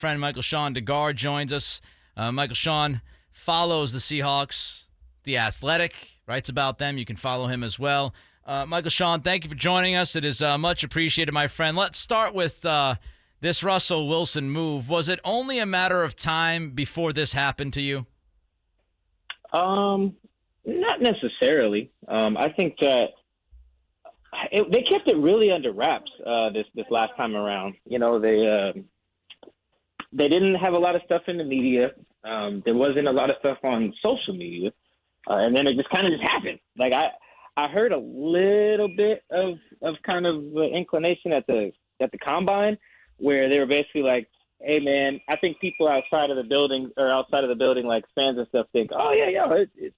Friend MichaelShawn Dugar joins us. MichaelShawn follows the Seahawks, The Athletic, writes about them. You can follow him as well. MichaelShawn, thank you for joining us. It is much appreciated, my friend. Let's start with this Russell Wilson move. Was it only a matter of time before this happened to you? Not necessarily. I think that they kept it really under wraps this last time around. You know, they didn't have a lot of stuff in the media. There wasn't a lot of stuff on social media, and then it just kind of happened. Like I heard a little bit of kind of inclination at the combine, where they were basically like, "Hey man, I think people outside of the building, like fans and stuff, think, oh yeah,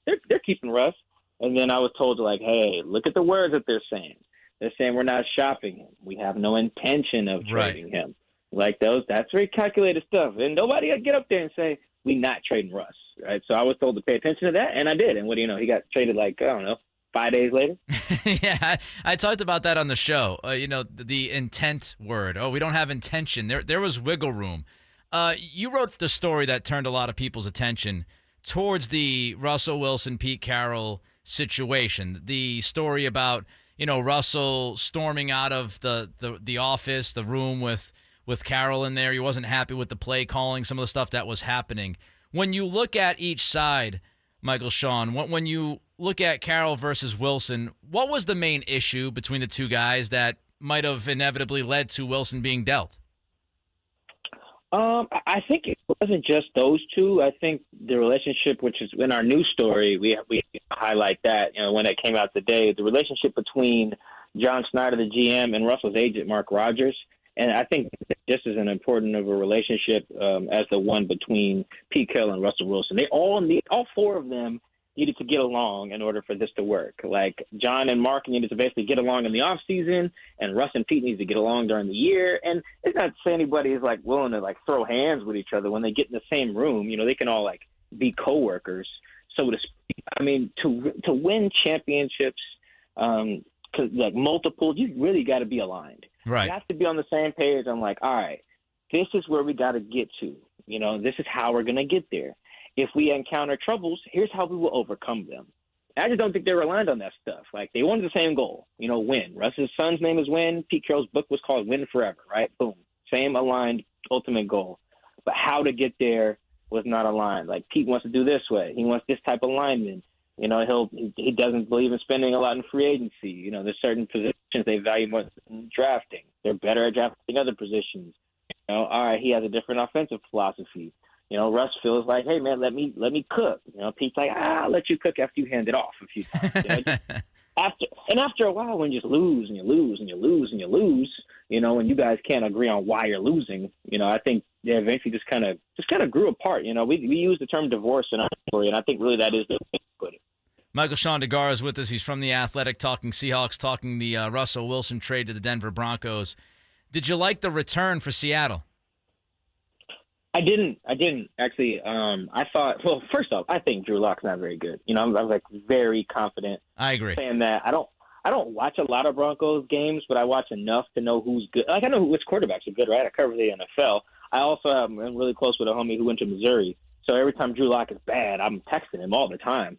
they're keeping Russ." And then I was told like, "Hey, look at the words that they're saying. They're saying we're not shopping him. We have no intention of trading him." Like that's very calculated stuff. And nobody would get up there and say, "We not trading Russ." Right. So I was told to pay attention to that, and I did. And what do you know? He got traded like, I don't know, 5 days later. Yeah, I talked about that on the show. The intent word. Oh, we don't have intention. There was wiggle room. You wrote the story that turned a lot of people's attention towards the Russell Wilson, Pete Carroll situation. The story about, Russell storming out of the office, the room with Carroll in there. He wasn't happy with the play calling, some of the stuff that was happening. When you look at each side, MichaelShawn, when you look at Carroll versus Wilson, what was the main issue between the two guys that might have inevitably led to Wilson being dealt? I think it wasn't just those two. I think the relationship, which is in our news story, we highlight that, when it came out today, the relationship between John Snyder, the GM, and Russell's agent, Mark Rogers. And I think just as important of a relationship as the one between Pete Carroll and Russell Wilson. All four of them needed to get along in order for this to work. Like John and Mark needed to basically get along in the off season, and Russ and Pete needed to get along during the year. And it's not to say anybody is like willing to like throw hands with each other when they get in the same room. They can all like be coworkers, so to speak. I mean, to win championships, like multiple, you really got to be aligned. Right. You have to be on the same page. I'm like, all right, this is where we got to get to. This is how we're going to get there. If we encounter troubles, here's how we will overcome them. I just don't think they relied on that stuff. Like, they wanted the same goal, win. Russ's son's name is Win. Pete Carroll's book was called Win Forever, right? Boom. Same aligned ultimate goal. But how to get there was not aligned. Like, Pete wants to do this way. He wants this type of lineman. He doesn't believe in spending a lot in free agency. There's certain positions they value more than drafting. They're better at drafting other positions. All right, he has a different offensive philosophy. Russ feels like, hey man, let me cook. Pete's like, I'll let you cook after you hand it off a few times. After a while, when you just lose and you lose and you lose and you lose, and you guys can't agree on why you're losing, I think they eventually just kind of grew apart. We use the term divorce in our story, and I think really that is the way to put it. MichaelShawn Dugar is with us. He's from The Athletic, talking Seahawks, talking the Russell Wilson trade to the Denver Broncos. Did you like the return for Seattle? I didn't actually. I thought, well, first off, I think Drew Lock's not very good. I was like very confident. I agree. Saying that I don't watch a lot of Broncos games, but I watch enough to know who's good. Like I know which quarterbacks are good, right? I cover the NFL. I also am really close with a homie who went to Missouri. So every time Drew Lock is bad, I'm texting him all the time,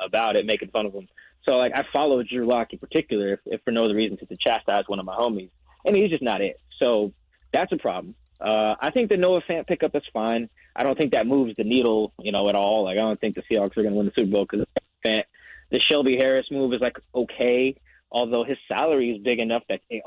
about it, making fun of him. So like I follow Drew Lock in particular, if for no other reason to chastise one of my homies, and he's just not it. So that's a problem. I think the Noah Fant pickup is fine. I don't think that moves the needle, at all. Like I don't think the Seahawks are going to win the Super Bowl because of Fant. The Shelby Harris move is like okay, although his salary is big enough that it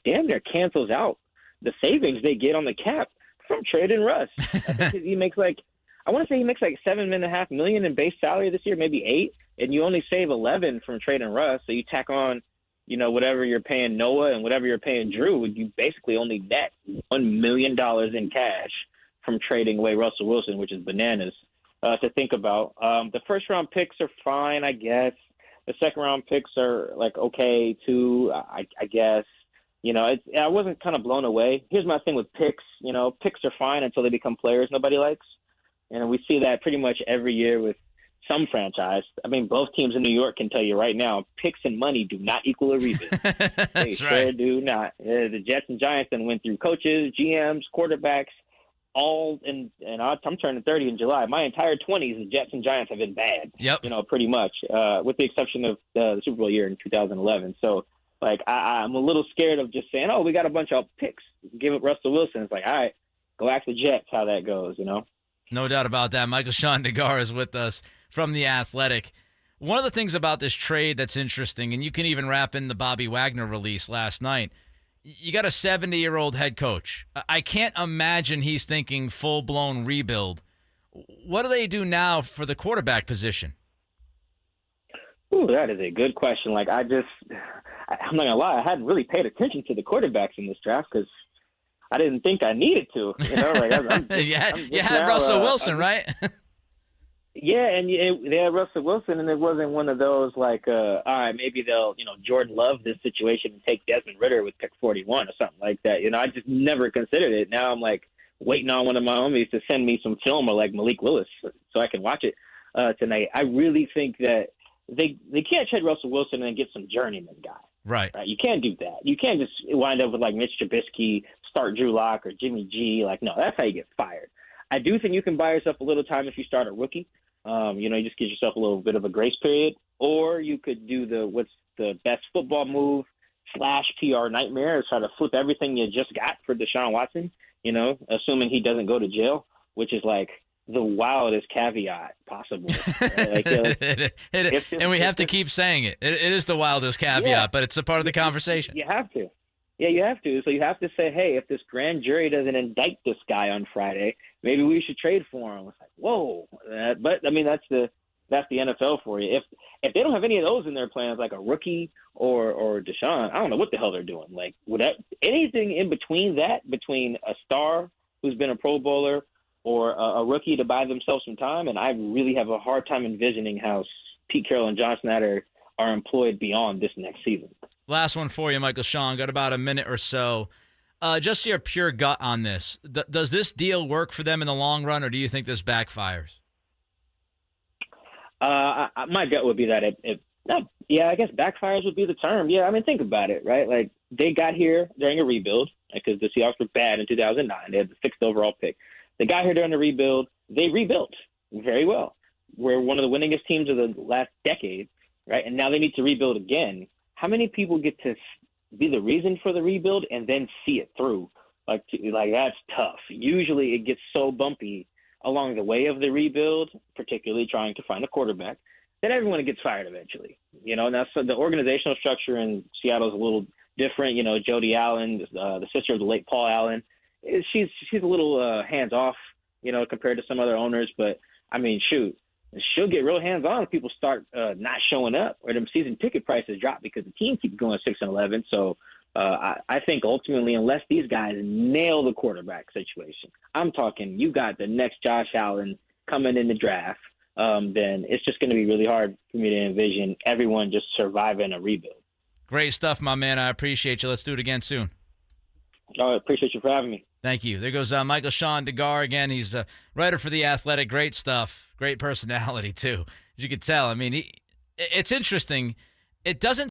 damn near cancels out the savings they get on the cap from trading Russ. I think he makes I want to say he makes like $7.5 million in base salary this year, maybe $8 million, and you only save $11 million from trading Russ. So you tack on, whatever you're paying Noah and whatever you're paying Drew, you basically only net $1 million in cash from trading away Russell Wilson, which is bananas to think about. The first round picks are fine, I guess. The second round picks are like okay too, I guess. I wasn't kind of blown away. Here's my thing with picks. Picks are fine until they become players nobody likes. And we see that pretty much every year with some franchise. I mean, both teams in New York can tell you right now, picks and money do not equal a reason. They sure do not. The Jets and Giants then went through coaches, GMs, quarterbacks. I'm turning 30 in July. My entire 20s, the Jets and Giants have been bad. Yep. Pretty much, with the exception of the Super Bowl year in 2011. So, like, I'm a little scared of just saying, "Oh, we got a bunch of picks. Give it Russell Wilson." It's like, all right, go ask the Jets how that goes. No doubt about that. MichaelShawn Dugar is with us from The Athletic. One of the things about this trade that's interesting, and you can even wrap in the Bobby Wagner release last night, you got a 70-year-old head coach. I can't imagine he's thinking full-blown rebuild. What do they do now for the quarterback position? Ooh, that is a good question. Like, I'm not going to lie, I hadn't really paid attention to the quarterbacks in this draft because I didn't think I needed to. You had Russell Wilson, right? Yeah, and they had Russell Wilson, and it wasn't one of those like, all right, maybe they'll, Jordan Love this situation and take Desmond Ridder with pick 41 or something like that. I just never considered it. Now I'm like waiting on one of my homies to send me some film or like Malik Willis so I can watch it tonight. I really think that they can't trade Russell Wilson and get some journeyman guy. Right. You can't do that. You can't just wind up with like Mitch Trubisky, start Drew Lock or Jimmy G. Like, no, that's how you get fired. I do think you can buy yourself a little time if you start a rookie. You just give yourself a little bit of a grace period, or you could do what's the best football move / PR nightmare is try to flip everything you just got for Deshaun Watson, assuming he doesn't go to jail, which is like the wildest caveat possible. And we have to keep saying it. It is the wildest caveat, but it's a part of the conversation. You have to. Yeah, you have to. So you have to say, hey, if this grand jury doesn't indict this guy on Friday, maybe we should trade for him. It's like, whoa. But I mean, that's the NFL for you. If they don't have any of those in their plans, like a rookie or Deshaun, I don't know what the hell they're doing. Like, anything in between that, between a star who's been a Pro Bowler or a rookie to buy themselves some time, and I really have a hard time envisioning how Pete Carroll and John Snyder are employed beyond this next season. Last one for you, MichaelShawn. Got about a minute or so. Just your pure gut on this. Does this deal work for them in the long run, or do you think this backfires? My gut would be that I guess backfires would be the term. Yeah, I mean, think about it, right? Like, they got here during a rebuild because the Seahawks were bad in 2009. They had the 6th overall pick. They got here during the rebuild. They rebuilt very well. We're one of the winningest teams of the last decade, right? And now they need to rebuild again. How many people get to be the reason for the rebuild and then see it through? Like that's tough. Usually it gets so bumpy along the way of the rebuild, particularly trying to find a quarterback, that everyone gets fired eventually. Now so the organizational structure in Seattle is a little different. Jody Allen, the sister of the late Paul Allen, she's a little hands off, compared to some other owners. But I mean, shoot. She'll get real hands-on if people start not showing up or them season ticket prices drop because the team keeps going 6-11. So I think ultimately, unless these guys nail the quarterback situation, I'm talking you got the next Josh Allen coming in the draft, then it's just going to be really hard for me to envision everyone just surviving a rebuild. Great stuff, my man. I appreciate you. Let's do it again soon. I appreciate you for having me. Thank you. There goes MichaelShawn Dugar again. He's a writer for The Athletic. Great stuff. Great personality, too. As you could tell. I mean, it's interesting. It doesn't